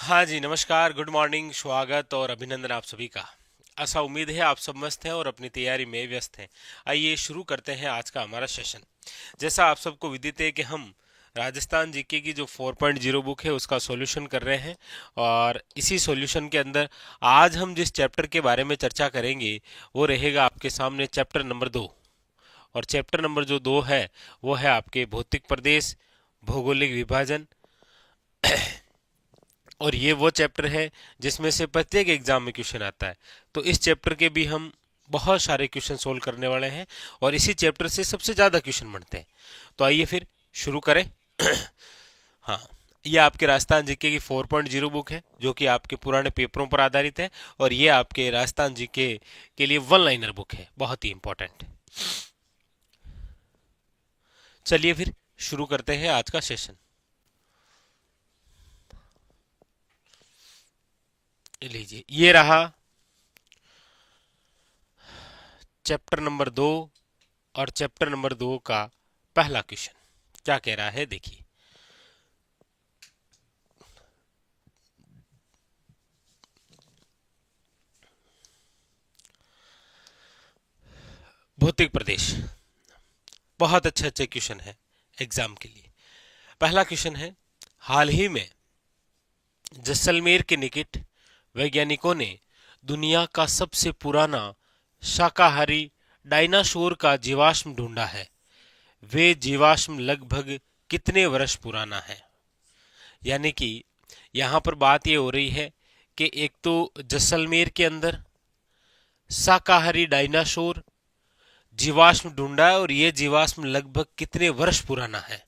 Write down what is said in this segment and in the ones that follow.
हाँ जी, नमस्कार, good morning, स्वागत और अभिनंदन आप सभी का। ऐसा उम्मीद है आप सब मस्त हैं और अपनी तैयारी में व्यस्त हैं। आइए शुरू करते हैं आज का हमारा सेशन। जैसा आप सबको विदित है कि हम राजस्थान जीके की जो 4.0 बुक है उसका सॉल्यूशन कर रहे हैं और इसी सॉल्यूशन के अंदर आज हम जिस चैप्टर के बारे में चर्चा करेंगे वो रहेगा आपके सामने चैप्टर नंबर 2। और चैप्टर नंबर जो 2 है वो है आपके भौतिक प्रदेश, भौगोलिक विभाजन। और ये वो चैप्टर है जिसमें से प्रत्येक एग्जाम में क्वेश्चन आता है। तो इस चैप्टर के भी हम बहुत सारे क्वेश्चन सोल्व करने वाले हैं और इसी चैप्टर से सबसे ज़्यादा क्वेश्चन बनते हैं। तो आइए फिर शुरू करें। हाँ, ये आपके राजस्थान जीके की 4.0 बुक है जो कि आपके पुराने पेपरों पर आधारित है और ये आपके राजस्थान जीके के लिए वन लाइनर बुक है, बहुत ही इंपॉर्टेंट। चलिए फिर शुरू करते हैं आज का सेशन। लीजिए, ये रहा चैप्टर नंबर 2 और चैप्टर नंबर 2 का पहला क्वेश्चन क्या कह रहा है, देखिए। भौतिक प्रदेश, बहुत अच्छे अच्छे क्वेश्चन है एग्जाम के लिए। पहला क्वेश्चन है, हाल ही में जैसलमेर के निकट वैज्ञानिकों ने दुनिया का सबसे पुराना शाकाहारी डायनासोर का जीवाश्म ढूंढा है। वे जीवाश्म लगभग कितने वर्ष पुराना है? यानी कि यहाँ पर बात ये हो रही है कि एक तो जैसलमेर के अंदर शाकाहारी डायनासोर जीवाश्म ढूंढा है और ये जीवाश्म लगभग कितने वर्ष पुराना है।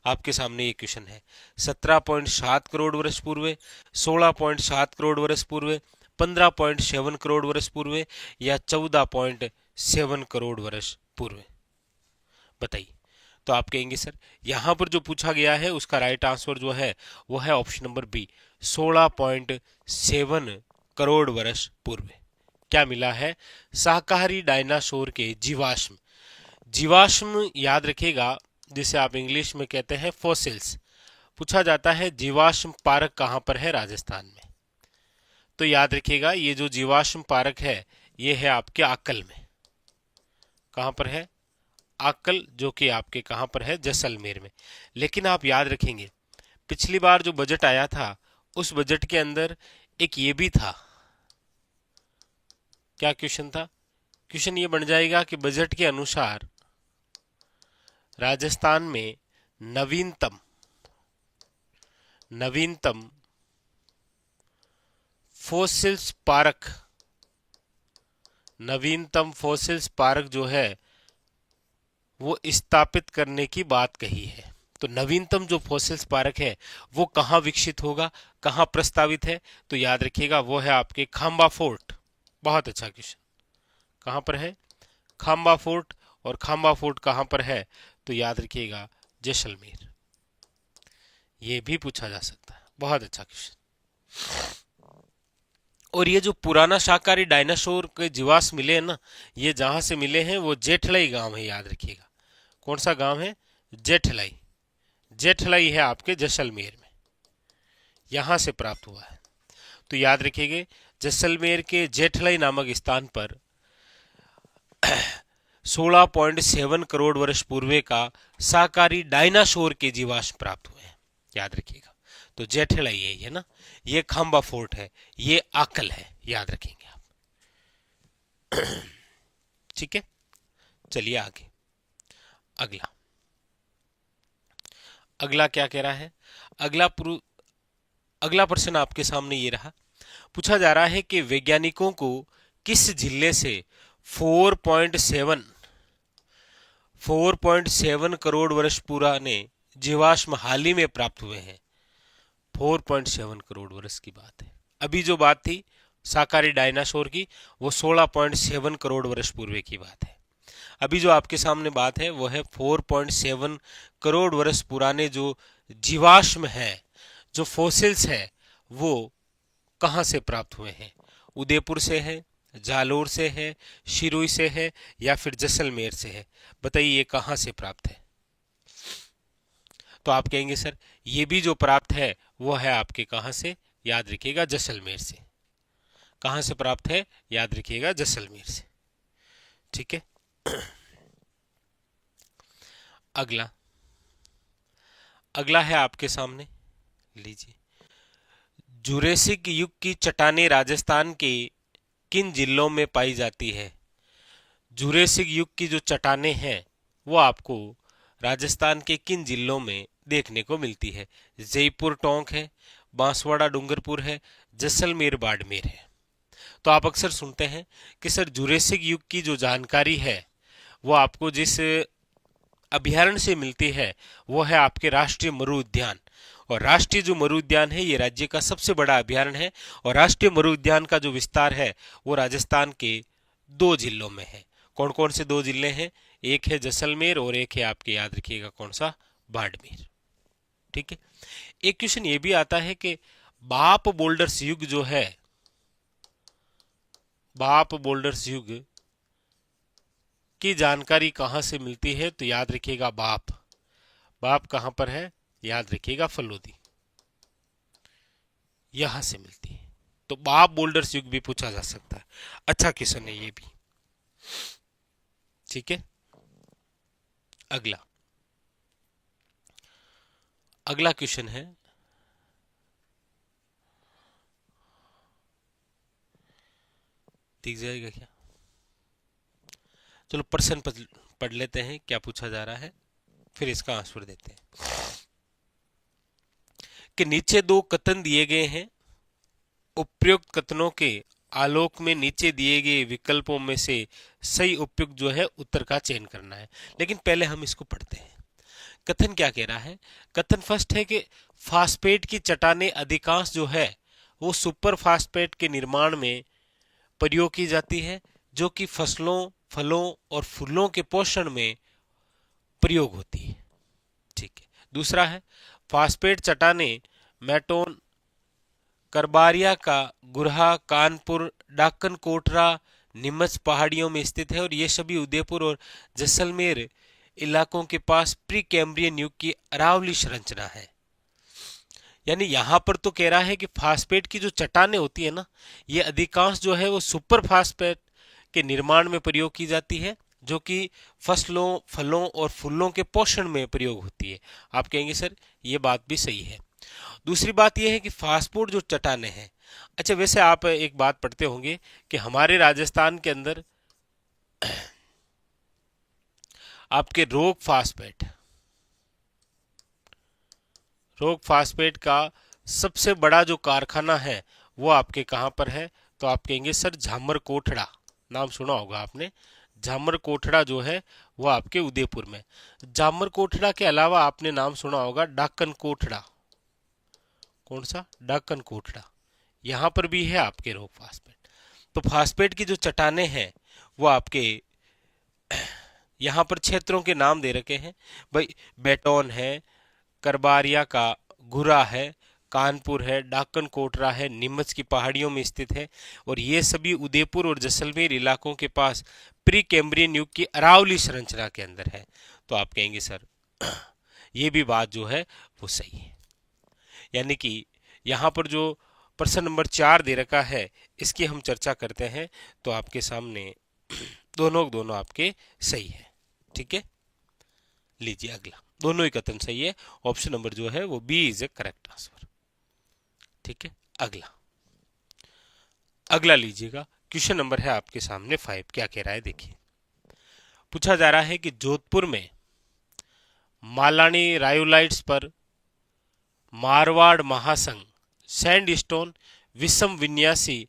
आपके सामने ये क्वेश्चन है। 17.7 करोड़ वर्ष पूर्व, 16.7 करोड़ वर्ष पूर्व, 15.7 करोड़ वर्ष पूर्व या 14.7 करोड़ वर्ष पूर्व, बताइए। तो आप कहेंगे सर यहां पर जो पूछा गया है उसका राइट आंसर जो है वो है ऑप्शन नंबर बी, 16.7 करोड़ वर्ष पूर्व। क्या मिला है? शाकाहारी डायनासोर के जीवाश्म। जीवाश्म याद रखिएगा, जिसे आप इंग्लिश में कहते हैं फॉसिल्स। पूछा जाता है जीवाश्म पार्क कहाँ पर है? राजस्थान में। तो याद रखिएगा ये जो जीवाश्म पार्क है ये है आपके आकल में। कहाँ पर है? आकल, जो कि आपके कहाँ पर है? जैसलमेर में। लेकिन आप याद रखेंगे पिछली बार जो बजट आया था उस बजट के अंदर एक ये भी था। क्या क्वेश्चन था? क्वेश्चन ये बन जाएगा कि बजट के अनुसार राजस्थान में नवीनतम नवीनतम फोसिल्स पार्क, नवीनतम फोसिल्स पार्क जो है वो स्थापित करने की बात कही है। तो नवीनतम जो फोसिल्स पार्क है वो कहाँ विकसित होगा, कहाँ प्रस्तावित है? तो याद रखिएगा वो है आपके खांबा फोर्ट। बहुत अच्छा क्वेश्चन। कहाँ पर है? खांबा फोर्ट। और खांबा फोर्ट कहाँ पर है? तो याद रखिएगा जैसलमेर। ये भी पूछा जा सकता है। बहुत अच्छा क्वेश्चन। और ये जो पुराना शाकाहारी डायनासोर के जीवाश्म मिले हैं ना, ये जहां से मिले हैं वो जेठलाई गांव है, याद रखिएगा। कौन सा गांव है? जेठलाई। जेठलाई है आपके जैसलमेर में, यहां से प्राप्त हुआ है। तो याद रखिएगा जैसलमेर के जेठलाई नामक स्थान पर 16.7 करोड़ वर्ष पूर्व का शाकाहारी डायनासोर के जीवाश्म प्राप्त हुए हैं। याद रखिएगा। तो जेठलाई है ना, ये खांबा फोर्ट है, ये आकल है, याद रखेंगे आप। ठीक है, चलिए आगे। अगला अगला क्या कह रहा है? अगला प्रश्न आपके सामने ये रहा। पूछा जा रहा है कि वैज्ञानिकों को किस जिले से 4.7 करोड़ वर्ष पुराने जीवाश्म हाल ही में प्राप्त हुए हैं। 4.7 करोड़ वर्ष की बात है। अभी जो बात थी शाकाहारी डायनासोर की वो 16.7 करोड़ वर्ष पूर्व की बात है। अभी जो आपके सामने बात है वो है 4.7 करोड़ वर्ष पुराने जो जीवाश्म है, जो फोसिल्स है, वो कहाँ से प्राप्त हुए हैं? उदयपुर से है, जालोर से है, शिरोई से है या फिर जैसलमेर से है? बताइए ये कहाँ से प्राप्त है? तो आप कहेंगे सर ये भी जो प्राप्त है वो है आपके कहाँ से? याद रखिएगा जैसलमेर से। कहां से प्राप्त है? याद रखिएगा जैसलमेर से। ठीक है। अगला अगला है आपके सामने, लीजिए। जुरेसिक युग की चट्टानें राजस्थान के किन जिलों में पाई जाती है? जुरेसिक युग की जो चट्टानें हैं वो आपको राजस्थान के किन जिलों में देखने को मिलती है? जयपुर टोंक है, बांसवाड़ा डूंगरपुर है, जैसलमेर बाड़मेर है। तो आप अक्सर सुनते हैं कि सर जुरेसिक युग की जो जानकारी है वो आपको जिस अभ्यारण्य से मिलती है वो है आपके राष्ट्रीय मरु उद्यान। और राष्ट्रीय जो मरु उद्यान है ये राज्य का सबसे बड़ा अभ्यारण्य है। और राष्ट्रीय मरु उद्यान का जो विस्तार है वो राजस्थान के 2 जिलों में है। कौन कौन से 2 जिले हैं? एक है जैसलमेर और एक है आपके, याद रखिएगा कौन सा, बाड़मेर। ठीक है। एक क्वेश्चन ये भी आता है कि बाप बोल्डर्स युग जो है, बाप बोल्डर्स युग की जानकारी कहां से मिलती है? तो याद रखिएगा बाप कहां पर है? याद रखिएगा फलोदी, यहां से मिलती है। तो बाप बोल्डर्स युग भी पूछा जा सकता है। अच्छा क्वेश्चन है ये भी। ठीक है। अगला क्वेश्चन है, दिख जाएगा क्या? चलो प्रश्न पढ़ लेते हैं क्या पूछा जा रहा है, फिर इसका आंसर देते हैं। कि नीचे 2 कथन दिए गए हैं, उपयुक्त कथनों के आलोक में नीचे दिए गए विकल्पों में से सही उपयुक्त जो है उत्तर का चयन करना है। लेकिन पहले हम इसको पढ़ते हैं। कथन क्या कह रहा है? कथन फर्स्ट है कि फास्फेट की चट्टानें अधिकांश जो है वो सुपर फास्फेट के निर्माण में प्रयोग की जाती है, जो कि फसलों, फलों और फूलों के पोषण में प्रयोग होती है। ठीक है। दूसरा है फास्फेट चट्टानें मैटोन, करबारिया का गुरहा, कानपुर, डाकन कोटरा, नीमच पहाड़ियों में स्थित है और ये सभी उदयपुर और जैसलमेर इलाकों के पास प्री कैम्ब्रियन युग की अरावली संरचना है। यानी यहां पर तो कह रहा है कि फास्फेट की जो चट्टानें होती है ना, ये अधिकांश जो है वो सुपर फास्फेट के निर्माण में प्रयोग की जाती है, जो कि फसलों, फलों और फूलों के पोषण में प्रयोग होती है। आप कहेंगे सर ये बात भी सही है। दूसरी बात यह है कि फास्फोट जो चट्टानें हैं, अच्छा वैसे आप एक बात पढ़ते होंगे कि हमारे राजस्थान के अंदर आपके रोक फास्फेट का सबसे बड़ा जो कारखाना है वो आपके कहां पर है? तो आप कहेंगे सर झामर कोठड़ा, नाम सुना होगा आपने। झामर कोठड़ा जो है वो आपके उदयपुर में। झामर कोठड़ा के अलावा आपने नाम सुना होगा डाकन कोठड़ा। कौन सा? डाकन कोठड़ा। यहां पर भी है आपके रोक फास्फेट। तो फास्फेट की जो चट्टानें हैं वो आपके यहां पर क्षेत्रों के नाम दे रखे हैं भाई। बेटौन है, करबारिया का गुरा है, कानपुर है, डाकन कोटरा है, नीमच की पहाड़ियों में स्थित है और ये सभी उदयपुर और जैसलमेर इलाकों के पास प्री कैम्ब्रियन युग की अरावली संरचना के अंदर है। तो आप कहेंगे सर ये भी बात जो है वो सही है। यानी कि यहाँ पर जो प्रश्न नंबर 4 दे रखा है इसकी हम चर्चा करते हैं तो आपके सामने दोनों आपके सही है। ठीक है। लीजिए अगला, दोनों ही कथन सही है। ऑप्शन नंबर जो है वो B is a correct answer. ठीक है। अगला लीजिएगा। क्वेश्चन नंबर है आपके सामने 5। क्या कह रहा है देखिए। पूछा जा रहा है कि जोधपुर में मालानी रायोलाइट्स पर मारवाड़ महासंघ सैंडस्टोन विषम विन्यासी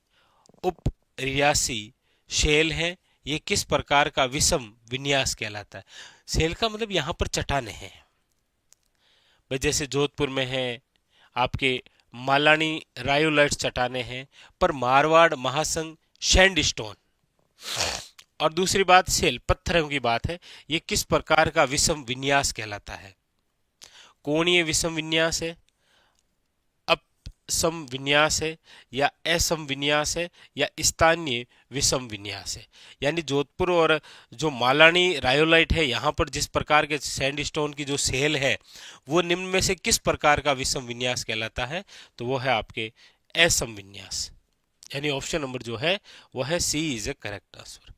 उप रियासी शेल है। ये किस प्रकार का विषम विन्यास कहलाता है? शेल का मतलब यहां पर चट्टानें हैं भाई। जैसे जोधपुर में है आपके मालानी रायोलाइट्स चट्टानें हैं, पर मारवाड़ महासंघ सैंडस्टोन। और दूसरी बात शेल पत्थरों की बात है। ये किस प्रकार का विषम विन्यास कहलाता है? कोणीय विषम विन्यास है, सम विन्यास है, या असम विन्यास है, या स्थानीय विषम विन्यास है। यानी जोधपुर और जो मालानी रायोलाइट है यहाँ पर जिस प्रकार के सैंडस्टोन की जो सेल है वो निम्न में से किस प्रकार का विषम विन्यास कहलाता है? तो वो है आपके असमविन्यास, यानी ऑप्शन नंबर जो है वो है सी इज ए करेक्ट आंसर।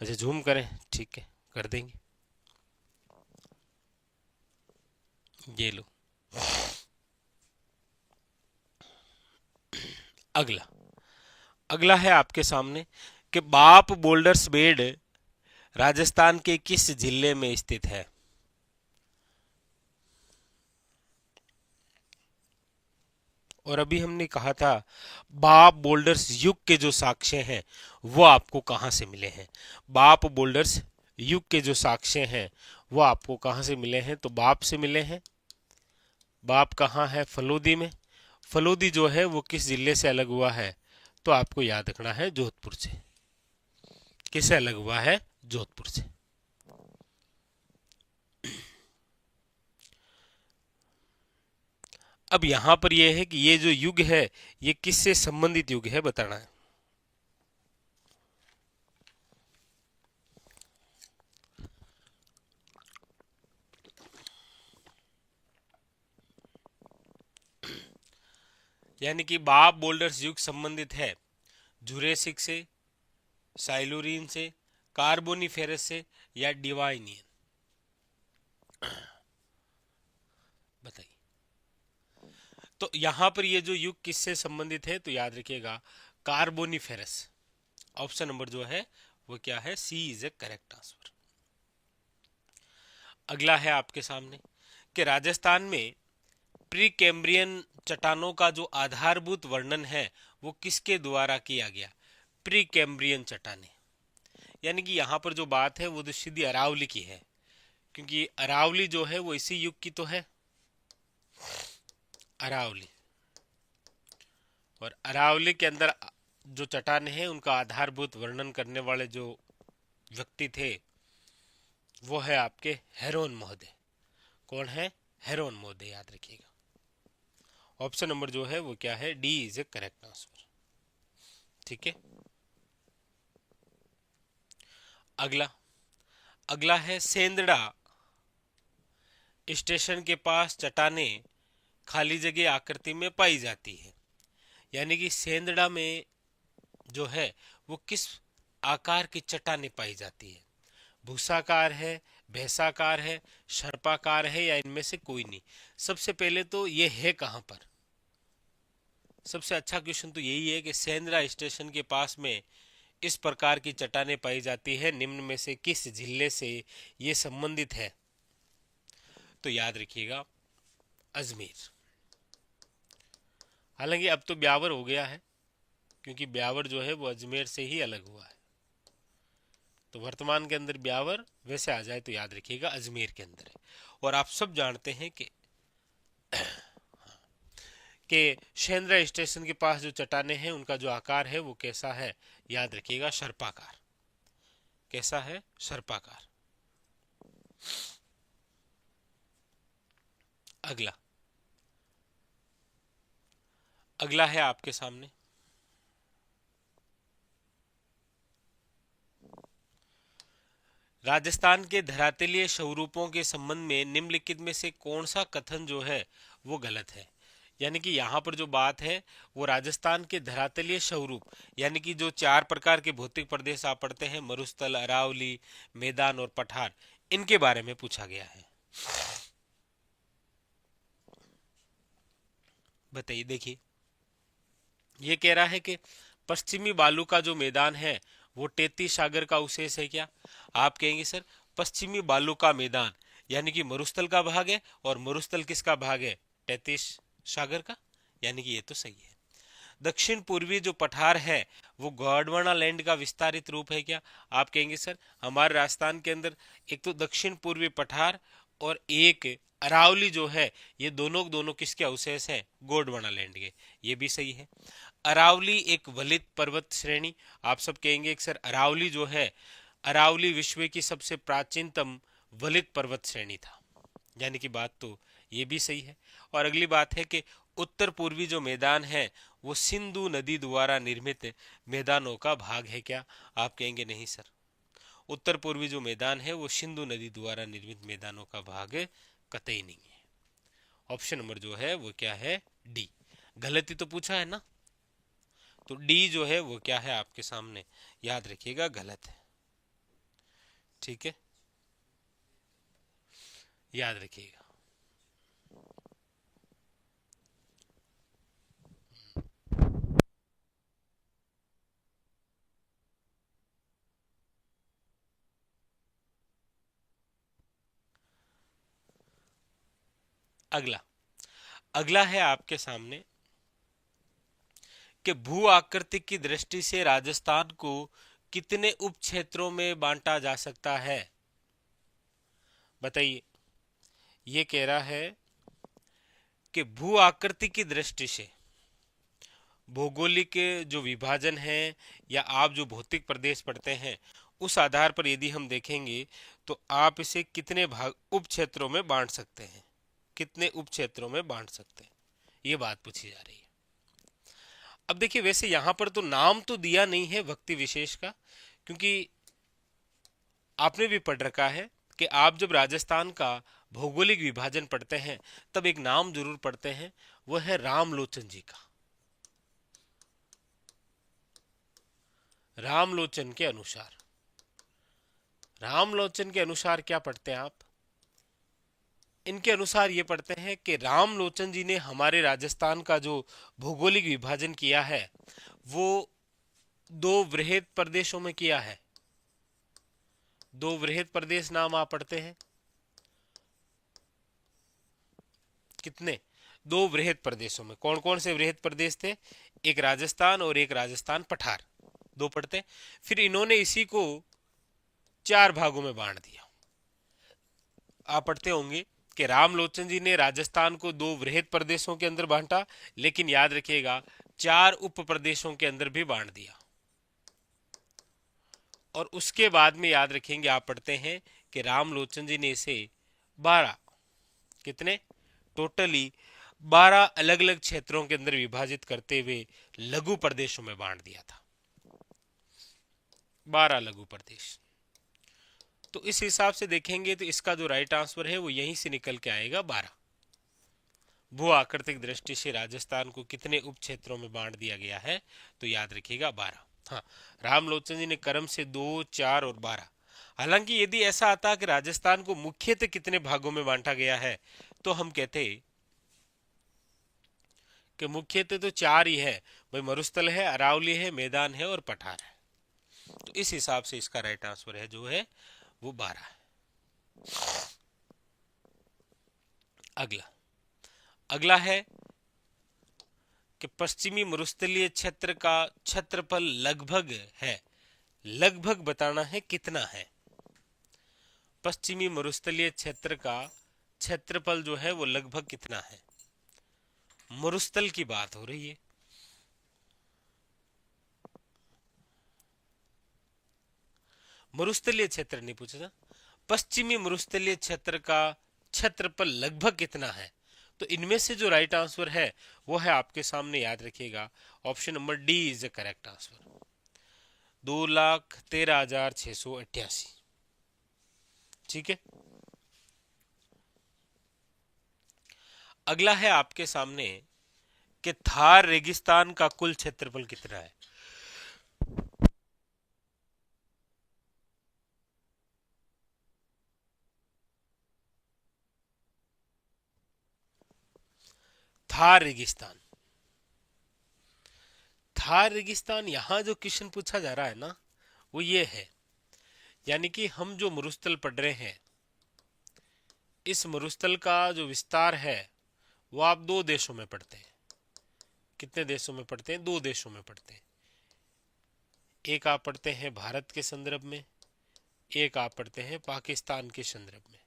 अच्छा जूम करें, ठीक है कर देंगे, ये लो। अगला अगला है आपके सामने कि बाप बोल्डर्स बेड राजस्थान के किस जिले में स्थित है? और अभी हमने कहा था बाप बोल्डर्स युग के जो साक्ष्य हैं वो आपको कहां से मिले हैं? बाप बोल्डर्स युग के जो साक्ष्य हैं वो आपको कहां से मिले हैं? तो बाप से मिले हैं। बाप कहाँ है? फलोदी में। फलोदी जो है वो किस जिले से अलग हुआ है? तो आपको याद रखना है जोधपुर से। किससे अलग हुआ है? जोधपुर से। अब यहां पर यह है कि ये जो युग है ये किससे संबंधित युग है बताना है। यानी कि बाप बोल्डर्स युग संबंधित है जुरेसिक से, साइलुरीन से, कार्बोनिफेरस से या डिवाइनियन? बताइए। तो यहां पर ये जो युग किससे संबंधित है? तो याद रखिएगा कार्बोनिफेरस। ऑप्शन नंबर जो है वो क्या है? सी इज ए करेक्ट आंसर। अगला है आपके सामने कि राजस्थान में प्री कैम्ब्रियन चट्टानों का जो आधारभूत वर्णन है वो किसके द्वारा किया गया? प्री कैम्ब्रियन चट्टाने, यानी कि यहाँ पर जो बात है वो तो सीधी अरावली की है, क्योंकि अरावली जो है वो इसी युग की तो है, अरावली। और अरावली के अंदर जो चट्टाने हैं उनका आधारभूत वर्णन करने वाले जो व्यक्ति थे वो है आपके हेरोन महोदय। कौन है? हेरोन महोदय, याद रखिएगा। ऑप्शन नंबर जो है वो क्या है? D is a correct answer. ठीक है। अगला अगला है सेंदड़ा स्टेशन के पास चट्टाने खाली जगह आकृति में पाई जाती है, यानी कि सेंदड़ा में जो है वो किस आकार की चट्टाने पाई जाती है? भूसाकार है, भैंसाकार है, सर्पाकार है या इनमें से कोई नहीं? सबसे पहले तो ये है कहां पर? सबसे अच्छा क्वेश्चन तो यही है कि सेंद्रा स्टेशन के पास में इस प्रकार की चट्टानें पाई जाती है, निम्न में से किस जिले से ये संबंधित है? तो याद रखिएगा अजमेर। हालांकि अब तो ब्यावर हो गया है, क्योंकि ब्यावर जो है वो अजमेर से ही अलग हुआ है, तो वर्तमान के अंदर ब्यावर वैसे आ जाए तो याद रखिएगा अजमेर के अंदर है। और आप सब जानते हैं कि शेंद्रा स्टेशन के पास जो चट्टाने हैं उनका जो आकार है वो कैसा है? याद रखिएगा सर्पाकार। कैसा है? सर्पाकार। अगला अगला है आपके सामने राजस्थान के धरातलीय स्वरूपों के संबंध में निम्नलिखित में से कौन सा कथन जो है वो गलत है? यानी कि यहाँ पर जो बात है वो राजस्थान के धरातलीय स्वरूप, यानी कि जो 4 प्रकार के भौतिक प्रदेश आप पढ़ते हैं, मरुस्थल, अरावली, मैदान और पठार, इनके बारे में पूछा गया है। बताइए। देखिए ये कह रहा है कि पश्चिमी बालू का जो मैदान है वो 33 सागर का अवशेष है क्या? आप कहेंगे सर पश्चिमी बालू का मैदान यानी कि मरुस्थल का भाग है, और मरुस्थल किसका भाग है? 33 सागर का, यानी कि ये तो सही है। दक्षिण पूर्वी जो पठार है वो गोंडवाना लैंड का विस्तारित रूप है क्या? आप कहेंगे सर हमारे राजस्थान के अंदर एक तो दक्षिण पूर्वी पठार और एक अरावली जो है ये दोनों दोनों किसके अवशेष हैं? गोंडवाना लैंड के। ये भी सही है। अरावली एक वलित पर्वत श्रेणी, आप सब कहेंगे कि सर अरावली जो है, अरावली विश्व की सबसे प्राचीनतम वलित पर्वत श्रेणी था, यानी कि बात तो ये भी सही है। और अगली बात है कि उत्तर पूर्वी जो मैदान है वो सिंधु नदी द्वारा निर्मित मैदानों का भाग है क्या? आप कहेंगे नहीं सर, उत्तर पूर्वी जो मैदान है वो सिंधु नदी द्वारा निर्मित मैदानों का भाग कतई नहीं है। ऑप्शन नंबर जो है वो क्या है? डी। गलती तो पूछा है ना, तो डी जो है वो क्या है आपके सामने, याद रखिएगा, गलत है। ठीक है, याद रखिएगा। अगला, अगला है आपके सामने कि भू आकृति की दृष्टि से राजस्थान को कितने उप क्षेत्रों में बांटा जा सकता है? बताइए। ये कह रहा है कि भू आकृति की दृष्टि से भौगोलिक जो विभाजन है या आप जो भौतिक प्रदेश पढ़ते हैं उस आधार पर यदि हम देखेंगे तो आप इसे कितने भाग उप क्षेत्रों में बांट सकते हैं, कितने उप क्षेत्रों में बांट सकते हैं, ये बात पूछी जा रही है। अब देखिए, वैसे यहां पर तो नाम तो दिया नहीं है व्यक्ति विशेष का, क्योंकि आपने भी पढ़ रखा है कि आप जब राजस्थान का भौगोलिक विभाजन पढ़ते हैं तब एक नाम जरूर पढ़ते हैं, वह है रामलोचन जी का। रामलोचन के अनुसार, रामलोचन के अनुसार क्या पढ़ते हैं आप? इनके अनुसार ये पढ़ते हैं कि रामलोचन जी ने हमारे राजस्थान का जो भौगोलिक विभाजन किया है वो दो वृहद प्रदेशों में किया है। दो वृहद प्रदेश नाम आप पढ़ते हैं, कितने? दो वृहद प्रदेशों में। कौन कौन से वृहद प्रदेश थे? एक राजस्थान और एक राजस्थान पठार, दो पढ़ते हैं। फिर इन्होंने इसी को चार भागों में बांट दिया। आप पढ़ते होंगे कि रामलोचन जी ने राजस्थान को दो वृहद प्रदेशों के अंदर बांटा, लेकिन याद रखिएगा चार उप प्रदेशों के अंदर भी बांट दिया। और उसके बाद में याद रखेंगे, आप पढ़ते हैं कि रामलोचन जी ने इसे 12, कितने? टोटली 12 अलग अलग क्षेत्रों के अंदर विभाजित करते हुए लघु प्रदेशों में बांट दिया था। 12 लघु प्रदेश। तो इस हिसाब से देखेंगे तो इसका जो राइट आंसर है वो यहीं से निकल के आएगा 12। भू आकृतिक दृष्टि से राजस्थान को कितने उप क्षेत्रों में बांट दिया गया है? तो याद रखिएगा 12। हाँ, रामलोचन जी ने क्रम से 2, 4 और 12। हालांकि यदि ऐसा आता कि राजस्थान को मुख्यतः कितने भागों में बांटा गया है तो हम कहते कि मुख्यतः तो 4 ही है भाई, मरुस्थल है, अरावली है, मैदान है और पठार है। तो इस हिसाब से इसका राइट आंसर है जो है वो 12 है। अगला, अगला है कि पश्चिमी मरुस्थलीय क्षेत्र का क्षेत्रफल लगभग है, लगभग बताना है कितना है। पश्चिमी मरुस्थलीय क्षेत्र का क्षेत्रफल जो है वो लगभग कितना है? मरुस्थल की बात हो रही है। मरुस्थलीय क्षेत्र नहीं पूछा था, पश्चिमी मरुस्थलीय क्षेत्र का क्षेत्रफल लगभग कितना है। तो इनमें से जो राइट आंसर है वो है आपके सामने, याद रखिएगा, option number D is the correct answer, 2,13,688। ठीक है। अगला है आपके सामने कि थार रेगिस्तान का कुल क्षेत्रफल कितना है? थार रेगिस्तान, थार रेगिस्तान, यहां जो क्वेश्चन पूछा जा रहा है ना वो ये है, यानी कि हम जो मरुस्थल पढ़ रहे हैं इस मरुस्थल का जो विस्तार है वो आप दो देशों में पढ़ते हैं। कितने देशों में पढ़ते हैं? दो देशों में पढ़ते हैं। एक आप पढ़ते हैं भारत के संदर्भ में, एक आप पढ़ते हैं पाकिस्तान के संदर्भ में।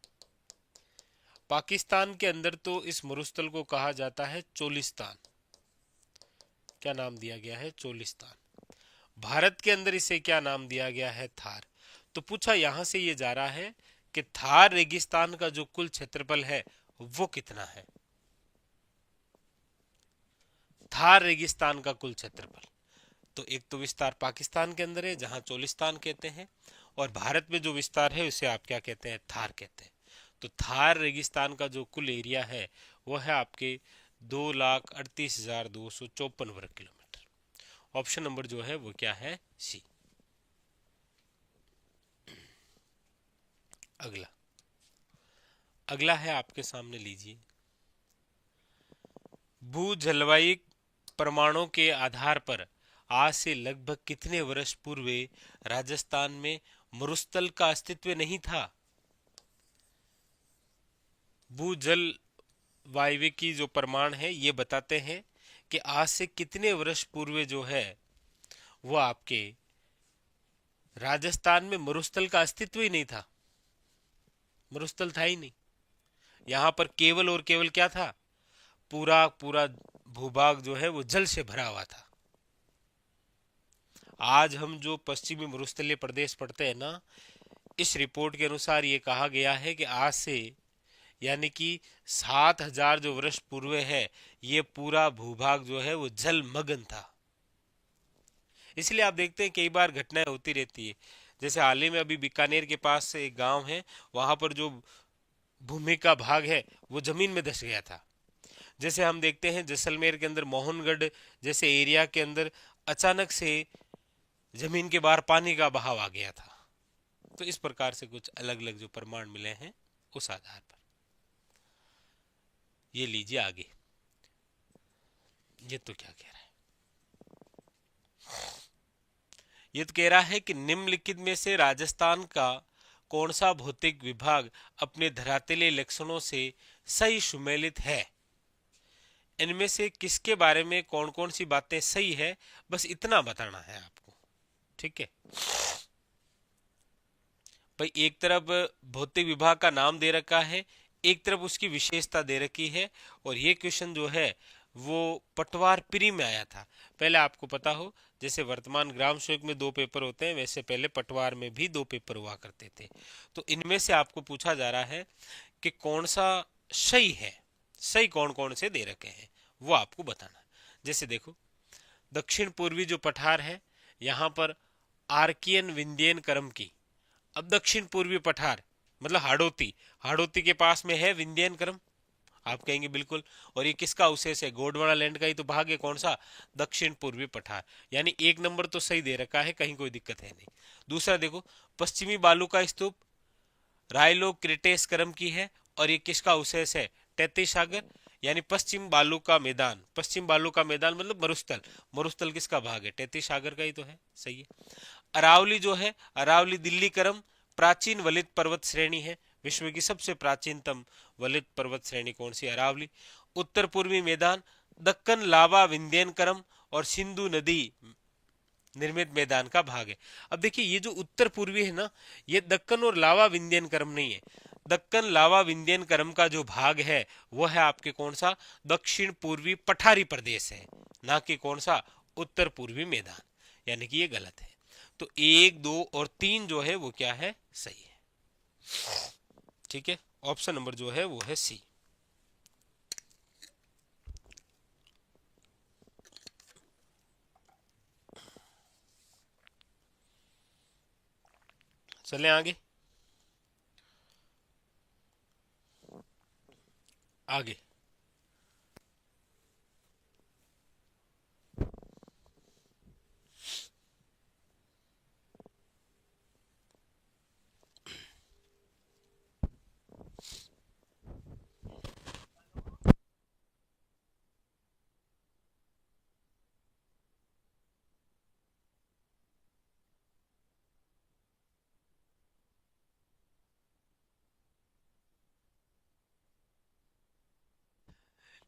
पाकिस्तान के अंदर तो इस मरुस्थल को कहा जाता है चोलिस्तान। क्या नाम दिया गया है? चोलिस्तान। भारत के अंदर इसे क्या नाम दिया गया है? थार। तो पूछा यहां से ये जा रहा है कि थार रेगिस्तान का जो कुल क्षेत्रफल है वो कितना है? थार रेगिस्तान का कुल क्षेत्रफल, तो एक तो विस्तार पाकिस्तान के अंदर है जहां चोलिस्तान कहते हैं, और भारत में जो विस्तार है उसे आप क्या कहते हैं? थार कहते हैं। तो थार रेगिस्तान का जो कुल एरिया है वो है आपके 2,38,254 वर्ग किलोमीटर। ऑप्शन नंबर जो है वो क्या है, सी। अगला अगला है आपके सामने, लीजिए। भू जलवायु प्रमाणों के आधार पर आज से लगभग कितने वर्ष पूर्व राजस्थान में मरुस्थल का अस्तित्व नहीं था? भू जल वायु की जो प्रमाण है ये बताते हैं कि आज से कितने वर्ष पूर्व जो है वो आपके राजस्थान में मरुस्थल का अस्तित्व ही नहीं था, मरुस्थल था ही नहीं। यहां पर केवल और केवल क्या था, पूरा पूरा भूभाग जो है वो जल से भरा हुआ था। आज हम जो पश्चिमी मरुस्थलीय प्रदेश पढ़ते हैं ना, इस रिपोर्ट के अनुसार ये कहा गया है कि आज से यानी कि 7,000 जो वर्ष पूर्व है ये पूरा भूभाग जो है वो जलमग्न था। इसलिए आप देखते हैं कई बार घटनाएं होती रहती है। जैसे हाल ही में अभी बीकानेर के पास एक गांव है, वहां पर जो भूमि का भाग है वो जमीन में धंस गया था। जैसे हम देखते हैं जैसलमेर के अंदर मोहनगढ़ जैसे एरिया के अंदर अचानक से जमीन के बाहर पानी का बहाव आ गया था। तो इस प्रकार से कुछ अलग अलग जो प्रमाण मिले हैं उस आधार पर। ये लीजिए आगे, ये तो क्या कह रहा है, ये तो कह रहा है कि निम्नलिखित में से राजस्थान का कौन सा भौतिक विभाग अपने धरातलीय लक्षणों से सही सुमेलित है? इनमें से किसके बारे में कौन कौन सी बातें सही है, बस इतना बताना है आपको। ठीक है भाई, एक तरफ भौतिक विभाग का नाम दे रखा है, एक तरफ उसकी विशेषता दे रखी है। और ये क्वेश्चन जो है वो पटवार प्री में आया था। पहले आपको पता हो, जैसे वर्तमान ग्राम सेवक में 2 पेपर होते हैं, वैसे पहले पटवार में भी 2 पेपर हुआ करते थे। तो इनमें से आपको पूछा जा रहा है कि कौन सा सही है, सही कौन कौन से दे रखे हैं वो आपको बताना। जैसे देखो, दक्षिण पूर्वी जो पठार है यहाँ पर आर्कियन विंध्यन क्रम की। अब दक्षिण पूर्वी पठार मतलब हाड़ौती, हाड़ौती के पास में है विंध्यन क्रम, आप कहेंगे बिल्कुल। और ये किसका अवशेष है, गोंडवाना लैंड का ही तो भाग है, कौन सा, दक्षिण पूर्वी पठार। यानी 1 नंबर तो सही दे रखा है, कहीं कोई दिक्कत है नहीं। दूसरा देखो, पश्चिमी बालू का स्तूप रायलो क्रिटेस क्रम की है, और ये किसका अवशेष है, तैतीस सागर यानी पश्चिम बालू का मैदान। पश्चिम बालू का मैदान मतलब मरुस्थल, मरुस्थल किसका भाग है, तैतीस सागर का ही तो है, सही है। अरावली जो है, अरावली दिल्ली क्रम प्राचीन वलित पर्वत श्रेणी है, विश्व की सबसे प्राचीनतम वलित पर्वत श्रेणी कौन सी, अरावली। उत्तर पूर्वी मैदान दक्कन लावा विंध्यन क्रम और सिंधु नदी निर्मित मैदान का भाग है। अब देखिए, ये जो उत्तर पूर्वी है ना, ये दक्कन और लावा विंध्यन क्रम नहीं है। दक्कन लावा विंध्यन क्रम का जो भाग है वो है आपके कौन सा, दक्षिण पूर्वी पठारी प्रदेश है, ना कि कौन सा, उत्तर पूर्वी मैदान। यानी कि ये गलत है। तो 1, 2 और 3 जो है वो क्या है, सही है। ठीक है, ऑप्शन नंबर जो है वो है सी। चलें आगे, आगे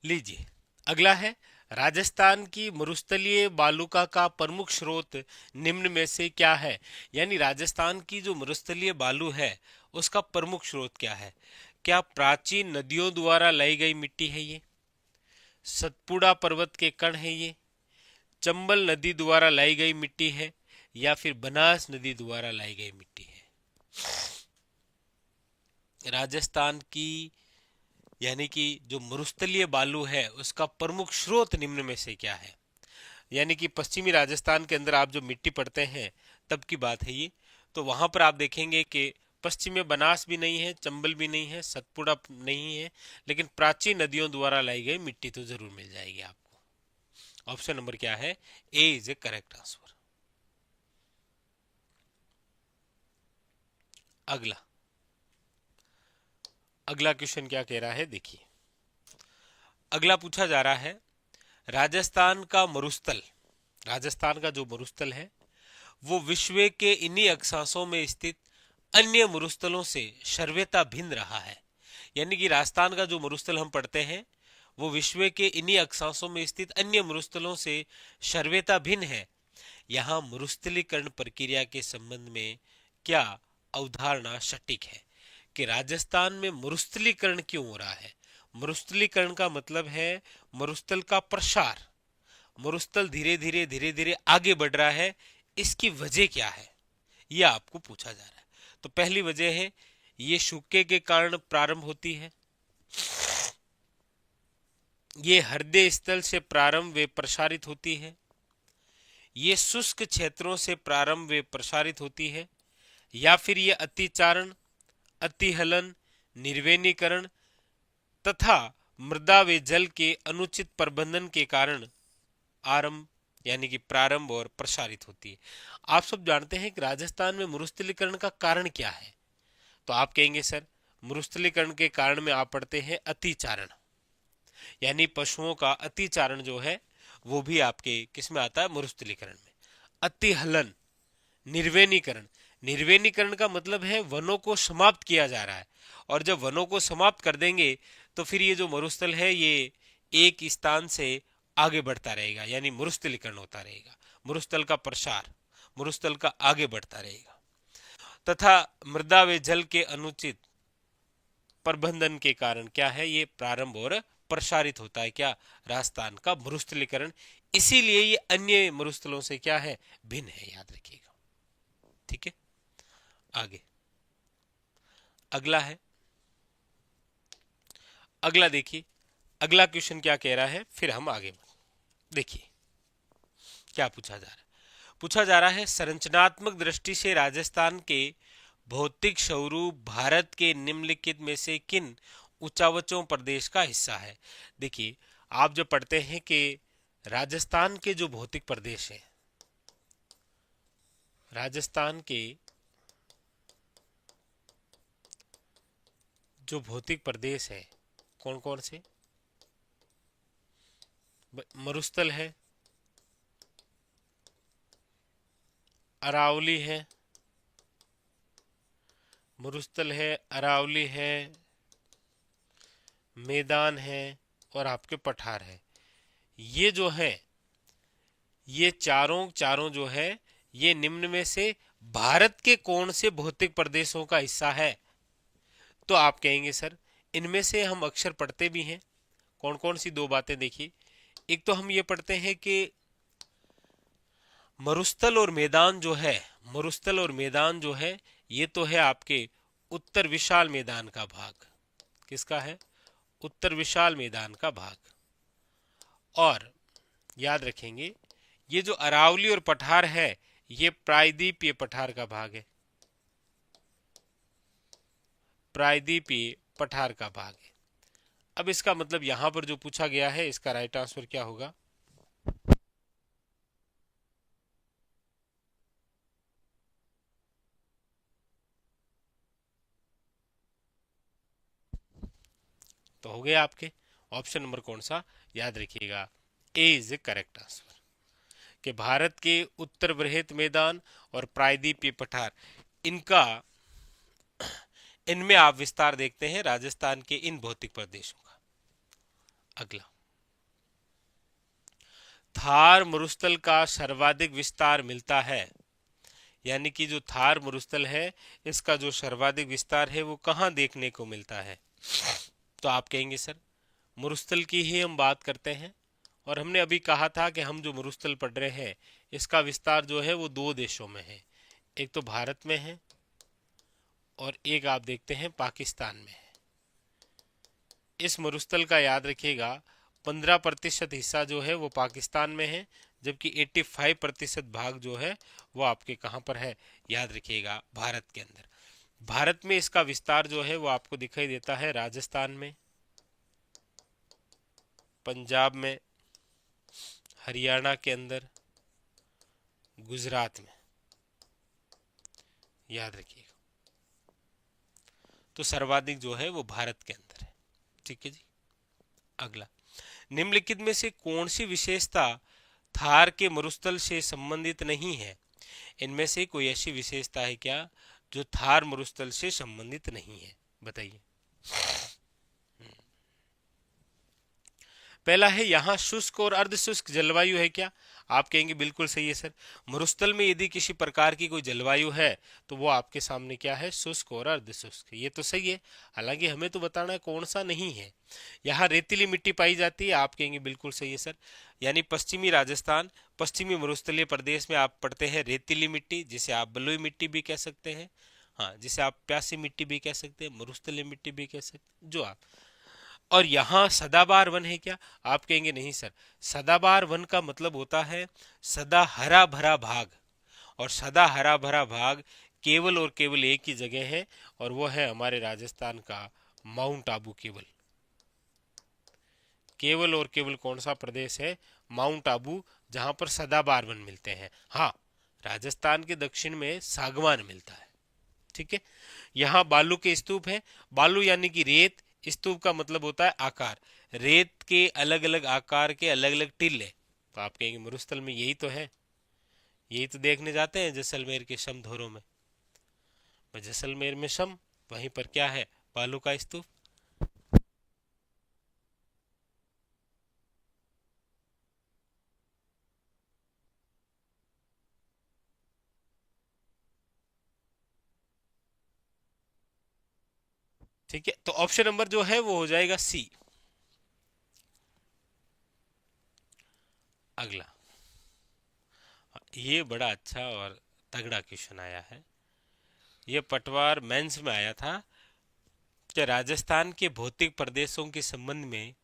लीजिए। अगला है, राजस्थान की मरुस्थलीय बालुका का प्रमुख स्रोत निम्न में से क्या है? यानी राजस्थान की जो मरुस्थलीय बालू है उसका प्रमुख स्रोत क्या है? क्या प्राचीन नदियों द्वारा लाई गई मिट्टी है ये, सतपुड़ा पर्वत के कण है ये, चंबल नदी द्वारा लाई गई मिट्टी है, या फिर बनास नदी द्वारा लाई गई मिट्टी है? राजस्थान की यानी कि जो मरुस्थलीय बालू है उसका प्रमुख स्रोत निम्न में से क्या है? यानी कि पश्चिमी राजस्थान के अंदर आप जो मिट्टी पढ़ते हैं तब की बात है ये। तो वहां पर आप देखेंगे कि पश्चिम में बनास भी नहीं है, चंबल भी नहीं है, सतपुड़ा नहीं है, लेकिन प्राचीन नदियों द्वारा लाई गई मिट्टी तो जरूर मिल जाएगी आपको। ऑप्शन नंबर क्या है, ए इज ए करेक्ट आंसर। अगला अगला क्वेश्चन क्या कह रहा है, देखिए। अगला पूछा जा रहा है, राजस्थान का मरुस्थल, राजस्थान का जो मरुस्थल है वो विश्व के इन्हीं अक्षांशों में स्थित अन्य मरुस्थलों से सर्वथा भिन्न रहा है। यानी कि राजस्थान का जो मरुस्थल हम पढ़ते हैं वो विश्व के इन्हीं अक्षांशों में स्थित अन्य मरुस्थलों से सर्वथा भिन्न है। यहाँ मरुस्थलीकरण प्रक्रिया के संबंध में क्या अवधारणा सटीक है कि राजस्थान में मरुस्थलीकरण क्यों हो रहा है। मरुस्थलीकरण का मतलब है मरुस्थल का प्रसार, मरुस्थल धीरे धीरे आगे बढ़ रहा है, इसकी वजह क्या है, यह आपको पूछा जा रहा है। तो पहली वजह है ये सूखे के कारण प्रारंभ होती है, ये हृदय स्थल से प्रारंभ वे प्रसारित होती है, ये शुष्क क्षेत्रों से प्रारंभ वे प्रसारित होती है, या फिर ये अतिचारण, अतिहलन, निर्वैनीकरण तथा मृदा व जल के अनुचित प्रबंधन के कारण आरंभ यानी कि प्रारंभ और प्रसारित होती है। आप सब जानते हैं कि राजस्थान में मरुस्थलीकरण का कारण क्या है। तो आप कहेंगे सर मरुस्थलीकरण के कारण में आप पढ़ते हैं अतिचारण, यानी पशुओं का अतिचारण जो है वो भी आपके किस में आता है, मरुस्थलीकरण में। अतिहलन, निर्वैनीकरण, निर्वैनीकरण का मतलब है वनों को समाप्त किया जा रहा है, और जब वनों को समाप्त कर देंगे तो फिर ये जो मरुस्थल है ये एक स्थान से आगे बढ़ता रहेगा, यानी मरुस्थलीकरण होता रहेगा, मरुस्थल का प्रसार, मरुस्थल का आगे बढ़ता रहेगा। तथा मृदा व जल के अनुचित प्रबंधन के कारण क्या है, ये प्रारंभ और प्रसारित होता है क्या, राजस्थान का मरुस्थलीकरण। इसीलिए ये अन्य मरुस्थलों से क्या है, भिन्न है, याद रखिएगा। ठीक है, आगे अगला है, अगला देखिए, अगला क्वेश्चन क्या कह रहा है, फिर हम आगे देखिए क्या पूछा जा रहा है। पूछा जा रहा है संरचनात्मक दृष्टि से राजस्थान के भौतिक स्वरूप भारत के निम्नलिखित में से किन उच्चावचों प्रदेश का हिस्सा है। देखिए आप जब पढ़ते हैं कि राजस्थान के जो भौतिक प्रदेश है, राजस्थान के जो भौतिक प्रदेश है कौन कौन से, मरुस्थल है, अरावली है, मरुस्थल है, अरावली है, मैदान है और आपके पठार है। ये जो है ये चारों चारों जो है ये निम्न में से भारत के कौन से भौतिक प्रदेशों का हिस्सा है। तो आप कहेंगे सर इनमें से हम अक्षर पढ़ते भी हैं, कौन कौन सी दो बातें देखिए। एक तो हम ये पढ़ते हैं कि मरुस्थल और मैदान जो है, मरुस्थल और मैदान जो है ये तो है आपके उत्तर विशाल मैदान का भाग। किसका है, उत्तर विशाल मैदान का भाग। और याद रखेंगे ये जो अरावली और पठार है ये प्रायद्वीपीय पठार का भाग है, प्रायद्वीपीय पठार का भाग है। अब इसका मतलब यहां पर जो पूछा गया है इसका राइट आंसर क्या होगा, तो हो गया आपके ऑप्शन नंबर कौन सा, याद रखिएगा ए इज ए करेक्ट आंसर, कि भारत के उत्तर बृहत मैदान और प्रायद्वीपीय पठार इनका, इनमें आप विस्तार देखते हैं राजस्थान के इन भौतिक प्रदेशों का। अगला, थार मरुस्थल का सर्वाधिक विस्तार मिलता है, यानी कि जो थार मरुस्थल है इसका जो सर्वाधिक विस्तार है वो कहाँ देखने को मिलता है। तो आप कहेंगे सर मरुस्थल की ही हम बात करते हैं, और हमने अभी कहा था कि हम जो मरुस्थल पढ़ रहे हैं इसका विस्तार जो है वो दो देशों में है, एक तो भारत में है और एक आप देखते हैं पाकिस्तान में है। इस मरुस्थल का याद रखिएगा 15% हिस्सा जो है वो पाकिस्तान में है, जबकि 85% भाग जो है वो आपके कहाँ पर है, याद रखिएगा भारत के अंदर। भारत में इसका विस्तार जो है वो आपको दिखाई देता है राजस्थान में, पंजाब में, हरियाणा के अंदर, गुजरात में, याद रखिएगा। तो सर्वाधिक जो है वो भारत के अंदर है। ठीक है जी। अगला, निम्नलिखित में से कौन सी विशेषता थार के मरुस्थल से संबंधित नहीं है? इनमें से कोई ऐसी विशेषता है क्या जो थार मरुस्थल से संबंधित नहीं है? बताइए। पहला है, यहाँ शुष्क और अर्ध शुष्क जलवायु है क्या? आप कहेंगे बिल्कुल सही है सर। मरुस्थल में यदि किसी प्रकार की कोई जलवायु है तो वो आपके सामने क्या है? शुष्क और अर्ध शुष्क। ये तो सही है, हालांकि हमें तो बताना है कौन सा नहीं है। यहाँ रेतीली मिट्टी पाई जाती है, आप कहेंगे बिल्कुल सही है सर। यानी पश्चिमी राजस्थान, पश्चिमी मरुस्थलीय प्रदेश में आप पढ़ते हैं रेतीली मिट्टी, जिसे आप बलुई मिट्टी भी कह सकते हैं, हाँ, जिसे आप प्यासी मिट्टी भी कह सकते हैं, मरुस्थलीय मिट्टी भी कह सकते हैं, जो आप। और यहाँ सदाबहार वन है क्या? आप कहेंगे नहीं सर। सदाबहार वन का मतलब होता है सदा हरा भरा भाग, और सदा हरा भरा भाग केवल और केवल एक ही जगह है, और वो है हमारे राजस्थान का माउंट आबू। केवल केवल और केवल कौन सा प्रदेश है? माउंट आबू, जहां पर सदाबहार वन मिलते हैं। हाँ, राजस्थान के दक्षिण में सागवान मिलता है। ठीक है। यहाँ बालू के स्तूप है। बालू यानी कि रेत, स्तूप का मतलब होता है आकार। रेत के अलग अलग आकार के अलग अलग टीले। तो आप कहेंगे मरुस्थल में यही तो है, यही तो देखने जाते हैं जैसलमेर के समधोरों में। जैसलमेर में सम, वहीं पर क्या है? बालू का स्तूप। ठीक है, तो ऑप्शन नंबर जो है वो हो जाएगा सी। अगला, ये बड़ा अच्छा और तगड़ा क्वेश्चन आया है। ये पटवार मेंस में आया था कि राजस्थान के भौतिक प्रदेशों के संबंध में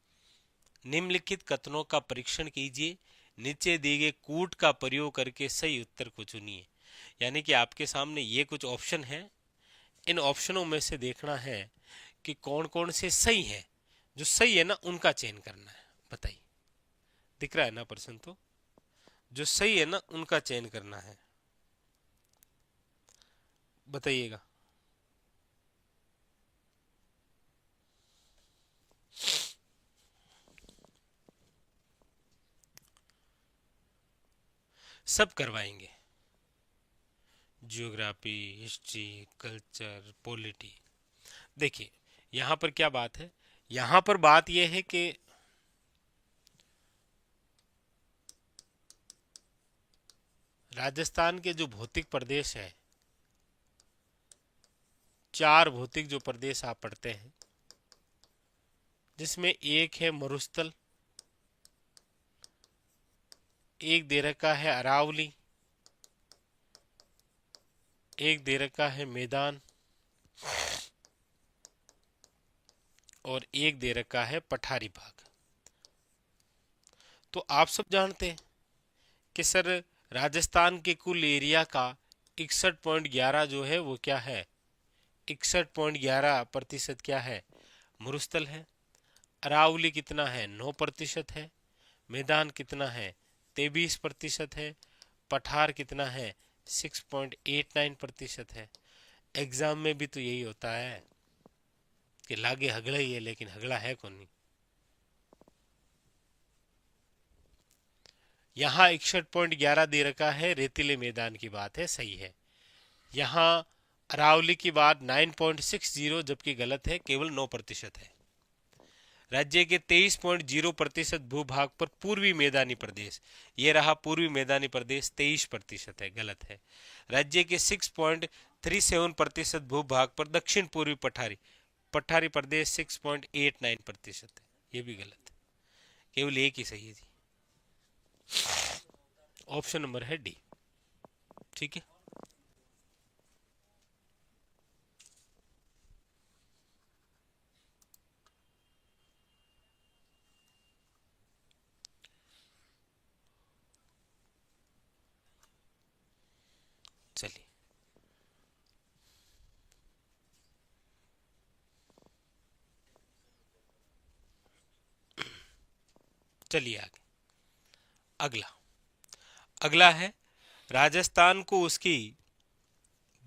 निम्नलिखित कथनों का परीक्षण कीजिए, नीचे दिए गए कूट का प्रयोग करके सही उत्तर को चुनिए। यानी कि आपके सामने ये कुछ ऑप्शन हैं, इन ऑप्शनों में से देखना है कि कौन कौन से सही है। जो सही है ना उनका चयन करना है। बताइए, दिख रहा है ना प्रश्न? तो जो सही है ना उनका चयन करना है, बताइएगा। सब करवाएंगे, जियोग्राफी, हिस्ट्री, कल्चर, पॉलिटी। देखिए, यहाँ पर क्या बात है? यहाँ पर बात यह है कि राजस्थान के जो भौतिक प्रदेश है, चार भौतिक जो प्रदेश आप पढ़ते हैं, जिसमें एक है मरुस्थल, एक दे रखा है अरावली, एक दे रखा है मैदान, और एक दे रखा है पठारी भाग। तो आप सब जानते हैं कि सर राजस्थान के कुल एरिया का 61.11 जो है वो क्या है? 61.11% क्या है? मरुस्थल है। अरावली कितना है? 9% है। मैदान कितना है? 23% है। पठार कितना है? 6.89% है। एग्जाम में भी तो यही होता है कि लागे हगड़ा ही है, लेकिन हगड़ा है कौन नहीं। यहाँ 61.11 दे रखा है, रेतीले मैदान की बात है, सही है। यहाँ अरावली की बात 9.60, जबकि गलत है, केवल 9% है। राज्य के 23.0% भूभाग पर पूर्वी मैदानी प्रदेश, ये रहा पूर्वी मैदानी प्रदेश, 23% है, गलत है। राज्य के 6.37% भूभाग पर दक्षिण पूर्वी पठारी पठारी प्रदेश 6.89% है, ये भी गलत है। केवल एक ही सही है जी, ऑप्शन नंबर है डी। ठीक है। चलिए, चलिए आगे। अगला अगला है राजस्थान को उसकी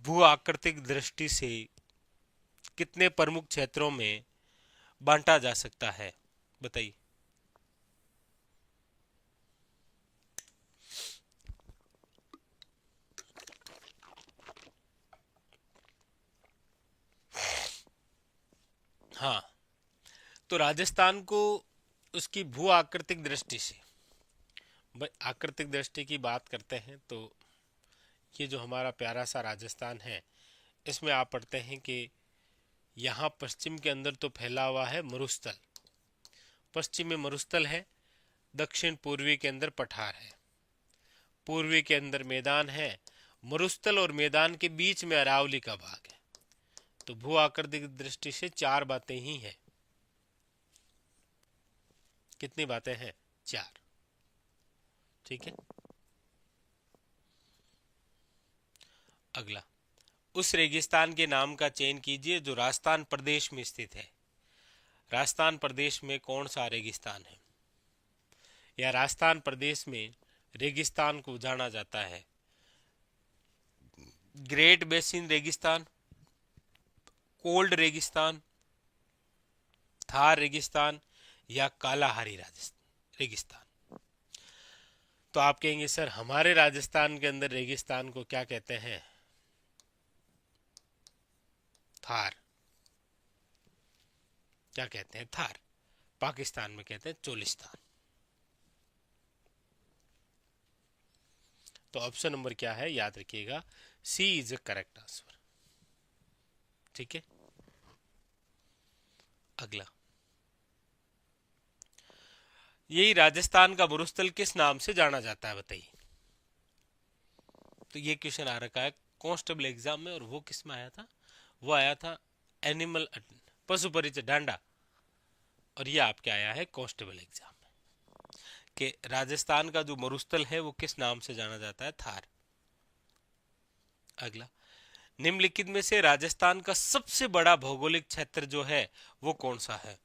भू आकृतिक दृष्टि से कितने प्रमुख क्षेत्रों में बांटा जा सकता है, बताइए। हाँ, तो राजस्थान को उसकी भू आकृतिक दृष्टि से, भाई आकृतिक दृष्टि की बात करते हैं तो ये जो हमारा प्यारा सा राजस्थान है, इसमें आप पढ़ते हैं कि यहाँ पश्चिम के अंदर तो फैला हुआ है मरुस्थल, पश्चिम में मरुस्थल है, दक्षिण पूर्वी के अंदर पठार है, पूर्वी के अंदर मैदान है, मरुस्थल और मैदान के बीच में अरावली का भाग है। तो भू आकृतिक दृष्टि से चार बातें ही हैं। कितनी बातें हैं? चार। ठीक है। अगला, उस रेगिस्तान के नाम का चयन कीजिए जो राजस्थान प्रदेश में स्थित है। राजस्थान प्रदेश में कौन सा रेगिस्तान है, या राजस्थान प्रदेश में रेगिस्तान को जाना जाता है? ग्रेट बेसिन रेगिस्तान, कोल्ड रेगिस्तान, थार रेगिस्तान, या कालाहारी रेगिस्तान। तो आप कहेंगे सर हमारे राजस्थान के अंदर रेगिस्तान को क्या कहते हैं? थार। क्या कहते हैं? थार। पाकिस्तान में कहते हैं चोलिस्तान। तो ऑप्शन नंबर क्या है, याद रखिएगा, सी इज अ करेक्ट आंसर। ठीक है। अगला, यही राजस्थान का मरुस्थल किस नाम से जाना जाता है, बताइए। तो ये क्वेश्चन आ रखा है कांस्टेबल एग्जाम में, और वो किस में आया था? वो आया था एनिमल पशु परिचय डांडा, और ये आपके आया है कांस्टेबल एग्जाम में कि राजस्थान का जो मरुस्थल है वो किस नाम से जाना जाता है? थार। अगला, निम्नलिखित में से राजस्थान का सबसे बड़ा भौगोलिक क्षेत्र जो है वो कौन सा है?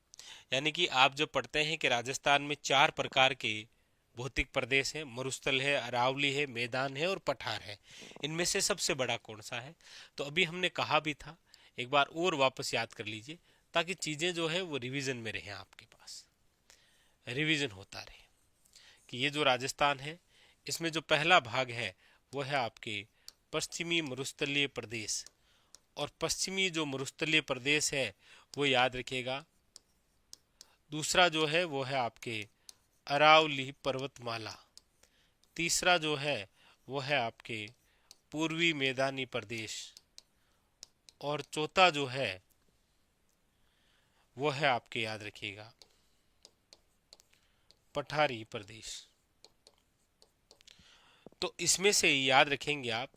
यानी कि आप जो पढ़ते हैं कि राजस्थान में चार प्रकार के भौतिक प्रदेश हैं, मरुस्थल है, अरावली है, मैदान है और पठार है। इनमें से सबसे बड़ा कौन सा है? तो अभी हमने कहा भी था, एक बार और वापस याद कर लीजिए ताकि चीजें जो है वो रिवीजन में रहे, आपके पास रिवीजन होता रहे कि ये जो राजस्थान है इसमें जो पहला भाग है वो है आपके पश्चिमी मरुस्थलीय प्रदेश, और पश्चिमी जो मरुस्थलीय प्रदेश है वो याद रखिएगा। दूसरा जो है वो है आपके अरावली पर्वतमाला, तीसरा जो है वो है आपके पूर्वी मैदानी प्रदेश, और चौथा जो है वो है आपके, याद रखिएगा, पठारी प्रदेश। तो इसमें से याद रखेंगे आप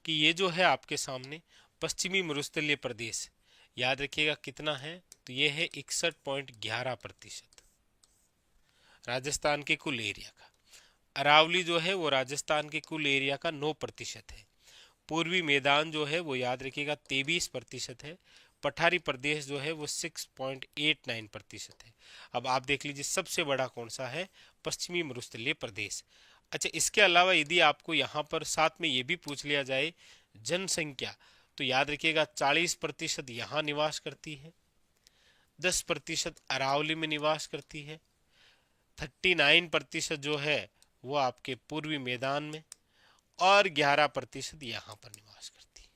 कि ये जो है आपके सामने पश्चिमी मरुस्थलीय प्रदेश, याद रखिएगा कितना है? तो ये है 61.11% राजस्थान के कुल एरिया का। अरावली जो है वो राजस्थान के कुल एरिया का 9% है। पूर्वी मैदान जो है वो याद रखिएगा 23% है। पठारी प्रदेश जो है वो 6.89% है। अब आप देख लीजिए सबसे बड़ा कौन सा है? पश्चिमी मरुस्थलीय प्रदेश। अच्छा, इसके अलावा यदि आपको यहाँ पर साथ में ये भी पूछ लिया जाए जनसंख्या, तो याद रखिएगा 40% यहाँ निवास करती है, 10% अरावली में निवास करती है, 39% जो है वो आपके पूर्वी मैदान में, और 11% यहाँ पर निवास करती है।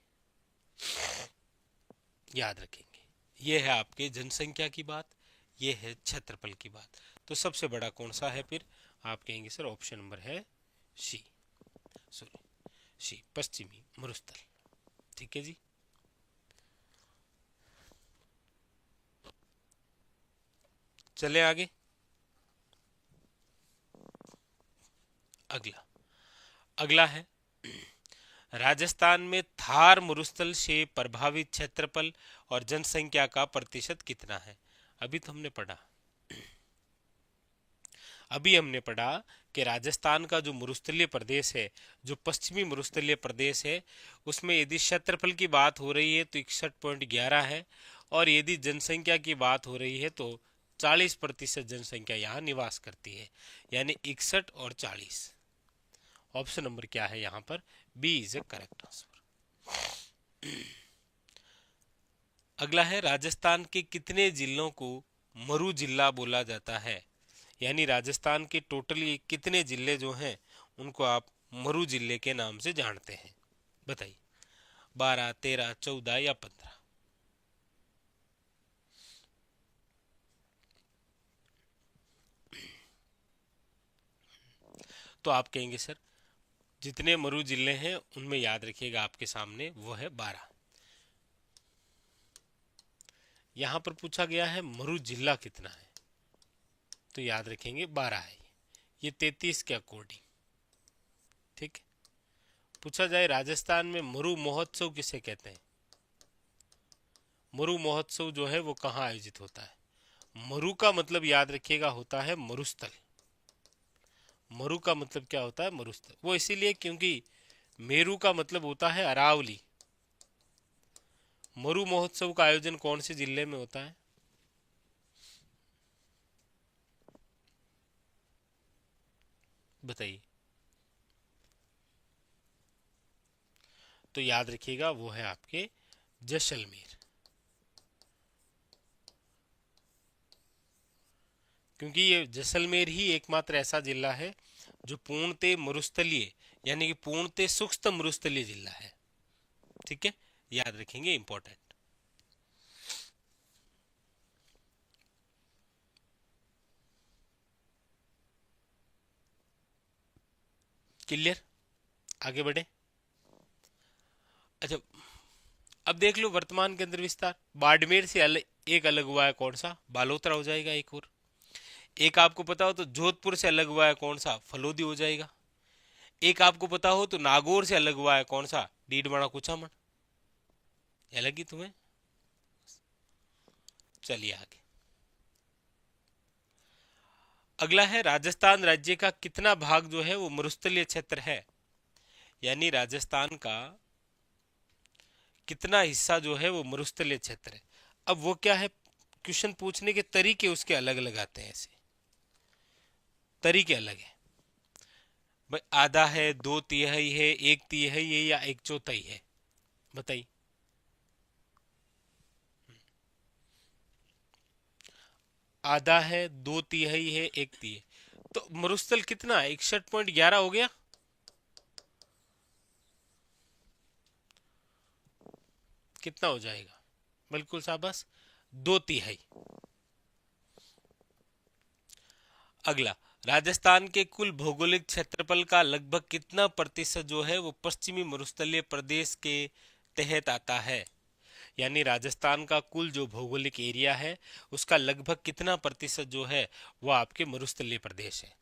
याद रखेंगे, ये है आपके जनसंख्या की बात, ये है क्षेत्रफल की बात। तो सबसे बड़ा कौन सा है? फिर आप कहेंगे सर ऑप्शन नंबर है सी, पश्चिमी मरुस्थल। ठीक है जी। चले आगे। अगला है राजस्थान में थार मरुस्थल से प्रभावित क्षेत्रफल और जनसंख्या का प्रतिशत कितना है? अभी हमने पढ़ा कि राजस्थान का जो मरुस्थलीय प्रदेश है, जो पश्चिमी मरुस्थलीय प्रदेश है, उसमें यदि क्षेत्रफल की बात हो रही है तो 61.11 है, और यदि जनसंख्या की बात हो रही है तो 40% जनसंख्या यहाँ निवास करती है, यानी 61 और 40। ऑप्शन नंबर क्या है यहाँ पर? B is a correct answer. अगला है, राजस्थान के कितने जिलों को मरु जिला बोला जाता है? यानी राजस्थान के टोटली कितने जिले जो हैं उनको आप मरु जिले के नाम से जानते हैं? बताइए, 12, 13, 14 या 15? तो आप कहेंगे सर जितने मरु जिले हैं उनमें याद रखिएगा आपके सामने वो है 12। यहां पर पूछा गया है मरु जिला कितना है, तो याद रखेंगे 12 है, ये 33 के अकॉर्डिंग। ठीक है। पूछा जाए राजस्थान में मरु महोत्सव किसे कहते हैं? मरु महोत्सव जो है वो कहाँ आयोजित होता है? मरु का मतलब याद रखिएगा होता है मरुस्थल। मरु का मतलब क्या होता है? मरुस्थल। वो इसीलिए क्योंकि मेरू का मतलब होता है अरावली। मरु महोत्सव का आयोजन कौन से जिले में होता है? बताइए। तो याद रखिएगा वो है आपके जैसलमेर, क्योंकि ये जैसलमेर ही एकमात्र ऐसा जिला है जो पूर्णतः मरुस्थलीय यानी कि पूर्णतः शुष्क मरुस्थलीय जिला है। ठीक है, याद रखेंगे, इंपॉर्टेंट। क्लियर? आगे बढ़े। अच्छा, अब देख लो वर्तमान केंद्र विस्तार। बाड़मेर से एक अलग हुआ है कौन सा? बालोतरा हो जाएगा एक और। एक आपको पता हो तो जोधपुर से अलग हुआ है कौन सा? फलोदी हो जाएगा। एक आपको पता हो तो नागौर से अलग हुआ है कौन सा? डीडवाना कुचामन। ये लगी तुम्हें? चलिए आगे। अगला है, राजस्थान राज्य का कितना भाग जो है वो मरुस्थलीय क्षेत्र है? यानी राजस्थान का कितना हिस्सा जो है वो मरुस्थलीय क्षेत्र है? अब वो क्या है, क्वेश्चन पूछने के तरीके उसके अलग अलग आते हैं, ऐसे तरीके अलग है भाई। आधा है, 2/3 है, 1/3 है या 1/4 है? बताइए। आधा है, 2/3 है, 1/3। तो मरुस्थल कितना है? 61.11 हो गया। कितना हो जाएगा? बिल्कुल शाबाश, 2/3। अगला, राजस्थान के कुल भौगोलिक क्षेत्रफल का लगभग कितना प्रतिशत जो है वो पश्चिमी मरुस्थलीय प्रदेश के तहत आता है? यानी राजस्थान का कुल जो भौगोलिक एरिया है उसका लगभग कितना प्रतिशत जो है वो आपके मरुस्थलीय प्रदेश है,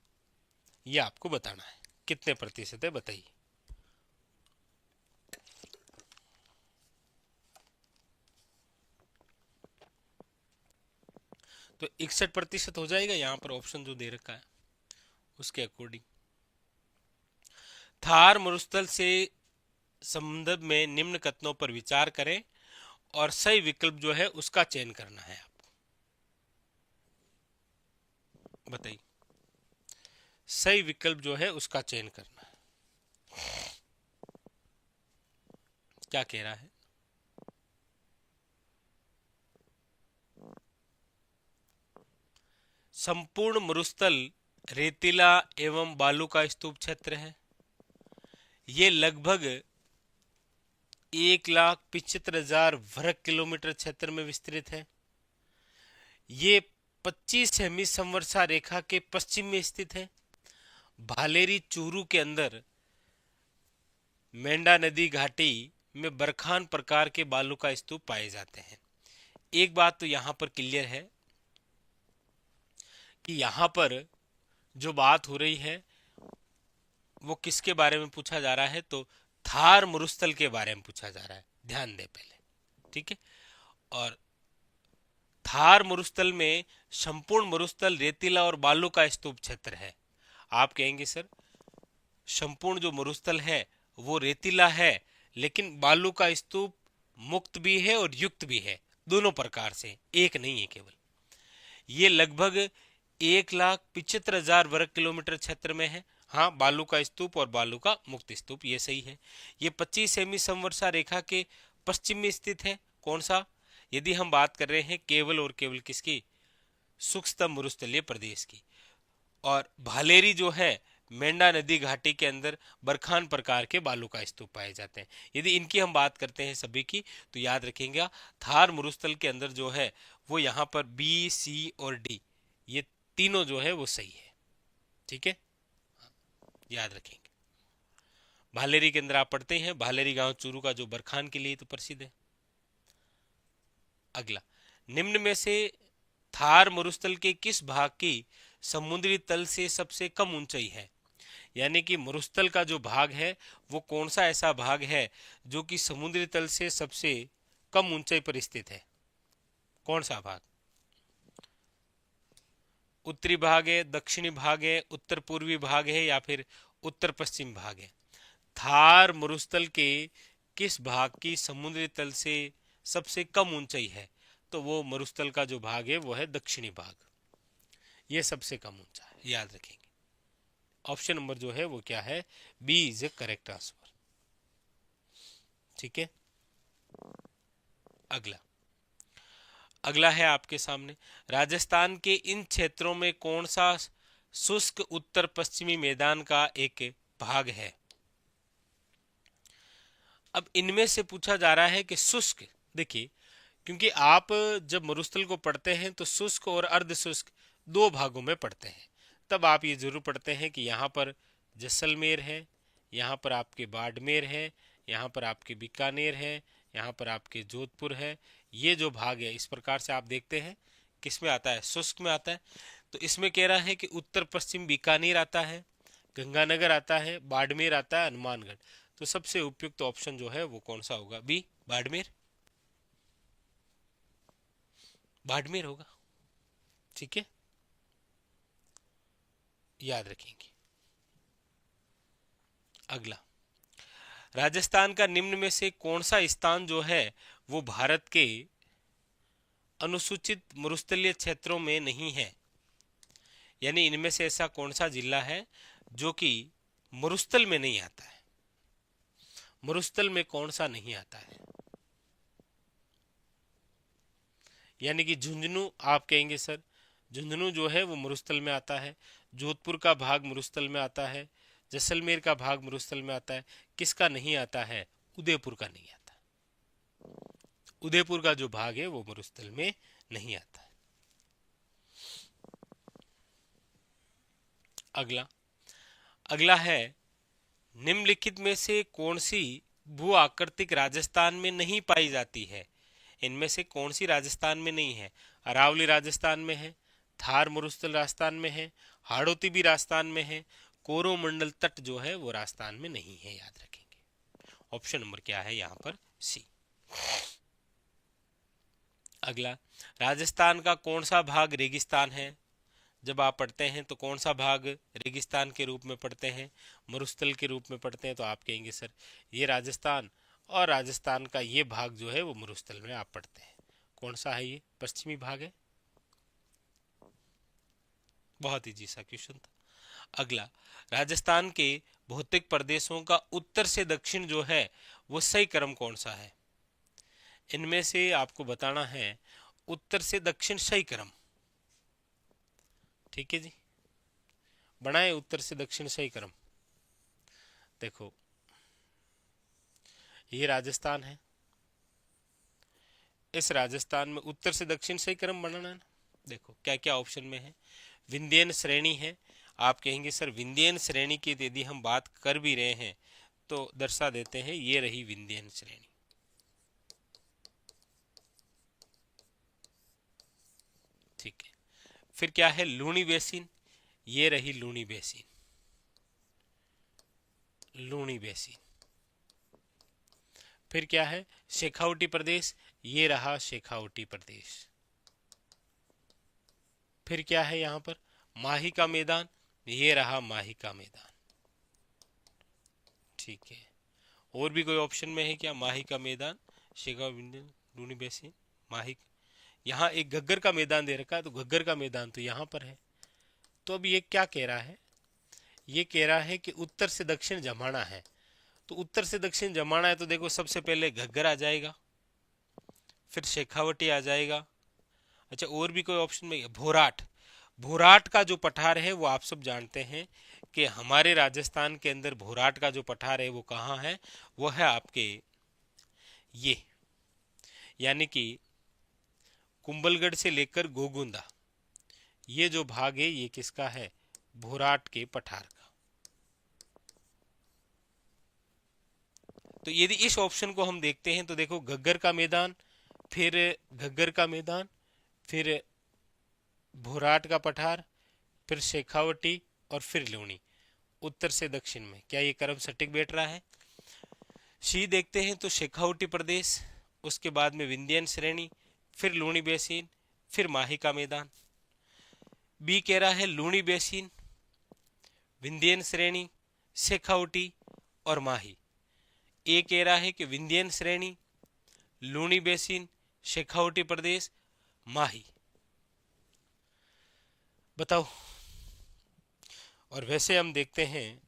ये आपको बताना है। कितने प्रतिशत है बताइए। तो 61% हो जाएगा यहाँ पर, ऑप्शन जो दे रखा है उसके अकॉर्डिंग। थार मरुस्थल से संबंध में निम्न कथनों पर विचार करें और सही विकल्प जो है उसका चयन करना है आपको। बताइए, सही विकल्प जो है उसका चयन करना है। क्या कह रहा है? संपूर्ण मरुस्थल रेतीला एवं बालू का स्तूप क्षेत्र है। ये लगभग 1,75,000 वर्ग किलोमीटर क्षेत्र में विस्तृत है। ये 25 सेमी संवर्षा रेखा के पश्चिम में स्थित है। भालेरी चूरू के अंदर मेंढा नदी घाटी में बरखान प्रकार के बालू का स्तूप पाए जाते हैं। एक बात तो यहाँ पर क्लियर है कि यहाँ पर जो बात हो रही है वो किसके बारे में पूछा जा रहा है? तो थार मरुस्थल के बारे में पूछा जा रहा है, ध्यान दे पहले। ठीक है, और थार मरुस्थल में संपूर्ण मरुस्थल रेतीला और बालू का स्तूप क्षेत्र है। आप कहेंगे सर संपूर्ण जो मरुस्थल है वो रेतीला है लेकिन बालू का स्तूप मुक्त भी है और युक्त भी है, दोनों प्रकार से, एक नहीं है केवल। ये लगभग 1,75,000 वर्ग किलोमीटर क्षेत्र में है। हाँ, बालू का स्तूप और बालू का मुक्त स्तूप, ये सही है। ये 25 सेमी समवर्षा रेखा के पश्चिम में स्थित है। कौन सा? यदि हम बात कर रहे हैं केवल और केवल किसकी? सूक्ष्म मरुस्थलीय प्रदेश की। और भालेरी जो है, मेंढा नदी घाटी के अंदर बरखान प्रकार के बालू का स्तूप पाए जाते हैं। यदि इनकी हम बात करते हैं सभी की, तो याद रखेंगे थार मरुस्थल के अंदर जो है वो यहाँ पर बी, सी और डी, ये तीनों जो है वो सही है। ठीक है, याद रखेंगे। भालेरी के अंदर आप पढ़ते हैं, भालेरी गांव चूरू का जो बरखान के लिए तो प्रसिद्ध है। अगला, निम्न में से थार मरुस्थल के किस भाग की समुद्री तल से सबसे कम ऊंचाई है? यानी कि मरुस्थल का जो भाग है वो कौन सा ऐसा भाग है जो कि समुद्री तल से सबसे कम ऊंचाई पर स्थित है? कौन सा भाग? उत्तरी भाग है, दक्षिणी भाग है, उत्तर पूर्वी भाग है, या फिर उत्तर पश्चिम भाग है? थार मरुस्थल के किस भाग की समुद्री तल से सबसे कम ऊंचाई है? तो वो मरुस्थल का जो भाग है वो है दक्षिणी भाग, ये सबसे कम ऊंचा है, याद रखेंगे। ऑप्शन नंबर जो है वो क्या है? B is a correct answer. ठीक है, अगला अगला है आपके सामने, राजस्थान के इन क्षेत्रों में कौन सा शुष्क उत्तर पश्चिमी मैदान का एक भाग है? अब इनमें से पूछा जा रहा है कि शुष्क, देखिए, क्योंकि आप जब मरुस्थल को पढ़ते हैं तो शुष्क और अर्ध शुष्क दो भागों में पढ़ते हैं, तब आप ये जरूर पढ़ते हैं कि यहाँ पर जैसलमेर है, यहाँ पर आपके बाड़मेर है, यहाँ पर आपके बीकानेर है, यहाँ पर आपके जोधपुर है। ये जो भाग है इस प्रकार से आप देखते हैं किस में आता है? शुष्क में आता है। तो इसमें कह रहा है कि उत्तर पश्चिम बीकानेर आता है, गंगानगर आता है, बाड़मेर आता है, हनुमानगढ़। तो सबसे उपयुक्त ऑप्शन जो है वो कौन सा होगा? बी, बाड़मेर। बाड़मेर होगा। ठीक है, याद रखेंगे। अगला, राजस्थान का निम्न में से कौन सा स्थान जो है वो भारत के अनुसूचित मरुस्थलीय क्षेत्रों में नहीं है? यानी इनमें से ऐसा कौन सा जिला है जो कि मरुस्थल में नहीं आता है? मरुस्थल में कौन सा नहीं आता है? यानी कि झुंझुनू आप कहेंगे सर, झुंझुनू जो है वो मरुस्थल में आता है, जोधपुर का भाग मरुस्थल में आता है, जैसलमेर का भाग मरुस्थल में आता है। किसका नहीं आता है? उदयपुर का नहीं आता। उदयपुर का जो भाग है वो मरुस्थल में नहीं आता है। अगला अगला है, निम्नलिखित में से कौन सी भू आकृतिक राजस्थान में नहीं पाई जाती है? इनमें से कौन सी राजस्थान में नहीं है? अरावली राजस्थान में है, थार मरुस्थल राजस्थान में है, हाड़ौती भी राजस्थान में है, कोरोमंडल तट जो है वो राजस्थान में नहीं है, याद रखेंगे। ऑप्शन नंबर क्या है यहाँ पर? सी। अगला, राजस्थान का कौन सा भाग रेगिस्तान है? जब आप पढ़ते हैं तो कौन सा भाग रेगिस्तान के रूप में पढ़ते हैं, मरुस्थल के रूप में पढ़ते हैं? तो आप कहेंगे सर ये राजस्थान, और राजस्थान का ये भाग जो है वो मरुस्थल में आप पढ़ते हैं। कौन सा है ये? पश्चिमी भाग है। बहुत इजी सा क्वेश्चन था। अगला, राजस्थान के भौतिक प्रदेशों का उत्तर से दक्षिण जो है वो सही क्रम कौन सा है? इनमें से आपको बताना है उत्तर से दक्षिण सही क्रम। ठीक है जी, बनाए उत्तर से दक्षिण सही क्रम। देखो, ये राजस्थान है, इस राजस्थान में उत्तर से दक्षिण सही क्रम बनाना है ना। देखो क्या क्या ऑप्शन में है। विंध्यन श्रेणी है, आप कहेंगे सर विंध्यन श्रेणी की यदि हम बात कर भी रहे हैं तो दर्शा देते हैं, ये रही विंध्यन श्रेणी। ठीक है, फिर क्या है? लूणी बेसिन, ये रही लूणी बेसिन, लूणी बेसिन। फिर क्या है? शेखावटी प्रदेश, ये रहा शेखावटी प्रदेश। फिर क्या है यहाँ पर? माही का मैदान, ये रहा माही का मैदान। ठीक है, और भी कोई ऑप्शन में है क्या? माही का मैदान, शेखावटी, लूणी बेसिन, माही, यहाँ एक घग्गर का मैदान दे रखा है, तो घग्गर का मैदान तो यहाँ पर है। तो अब ये क्या कह रहा है, ये कह रहा है कि उत्तर से दक्षिण जमाना है। तो उत्तर से दक्षिण जमाना है तो देखो सबसे पहले घग्गर आ जाएगा, फिर शेखावटी आ जाएगा। अच्छा, और भी कोई ऑप्शन में? भोराट। भोराट का जो पठार है वो आप सब जानते हैं कि हमारे राजस्थान के अंदर भोराट का जो पठार है वो कहाँ है, वो है आपके ये, यानी कि कुंभलगढ़ से लेकर गोगुंदा, ये जो भाग है ये किसका है? भोराट के पठार का। तो यदि इस ऑप्शन को हम देखते हैं तो देखो घग्गर का मैदान, फिर घग्गर का मैदान, फिर भोराट का पठार, फिर शेखावटी और फिर लूणी, उत्तर से दक्षिण में। क्या ये क्रम सटीक बैठ रहा है? सी देखते हैं तो शेखावटी प्रदेश, उसके बाद में विंध्यन श्रेणी, फिर लूणी बेसिन, फिर माही का मैदान। बी कह रहा है लूणी बेसिन, विंध्यन श्रेणी, शेखावटी और माही। ए कह रहा है कि विंध्यन श्रेणी, लूणी बेसिन, शेखावटी प्रदेश, माही। बताओ। और वैसे हम देखते हैं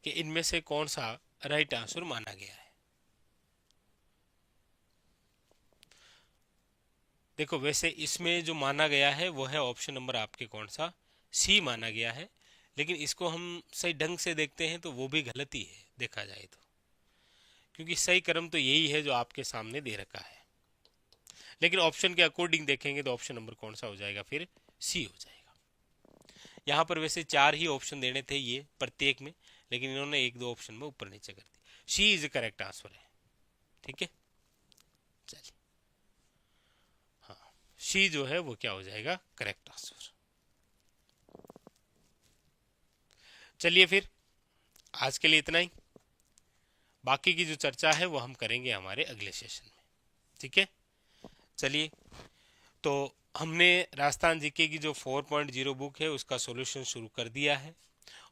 कि इनमें से कौन सा राइट आंसर माना गया है। देखो वैसे इसमें जो माना गया है वो है ऑप्शन नंबर आपके कौन सा? सी माना गया है। लेकिन इसको हम सही ढंग से देखते हैं तो वो भी गलत ही है देखा जाए तो, क्योंकि सही क्रम तो यही है जो आपके सामने दे रखा है। लेकिन ऑप्शन के अकॉर्डिंग देखेंगे तो ऑप्शन नंबर कौन सा हो जाएगा? फिर सी हो जाएगा। यहाँ पर वैसे 4 ही ऑप्शन देने थे ये प्रत्येक में, लेकिन इन्होंने 1-2 ऑप्शन में ऊपर नीचे कर दी। सी इज करेक्ट आंसर है। ठीक है, चलिए। हाँ, सी जो है वो क्या हो जाएगा? Correct answer. चलिए फिर आज के लिए इतना ही। बाकी की जो चर्चा है वो हम करेंगे हमारे अगले सेशन में। ठीक है, चलिए। तो हमने राजस्थान जीके की जो 4.0 बुक है उसका सॉल्यूशन शुरू कर दिया है,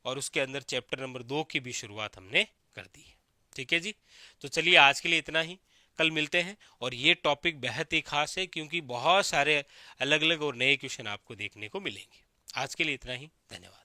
और उसके अंदर चैप्टर नंबर 2 की भी शुरुआत हमने कर दी है। ठीक है जी, तो चलिए आज के लिए इतना ही। कल मिलते हैं। और ये टॉपिक बेहद ही खास है क्योंकि बहुत सारे अलग अलग और नए क्वेश्चन आपको देखने को मिलेंगे। आज के लिए इतना ही, धन्यवाद।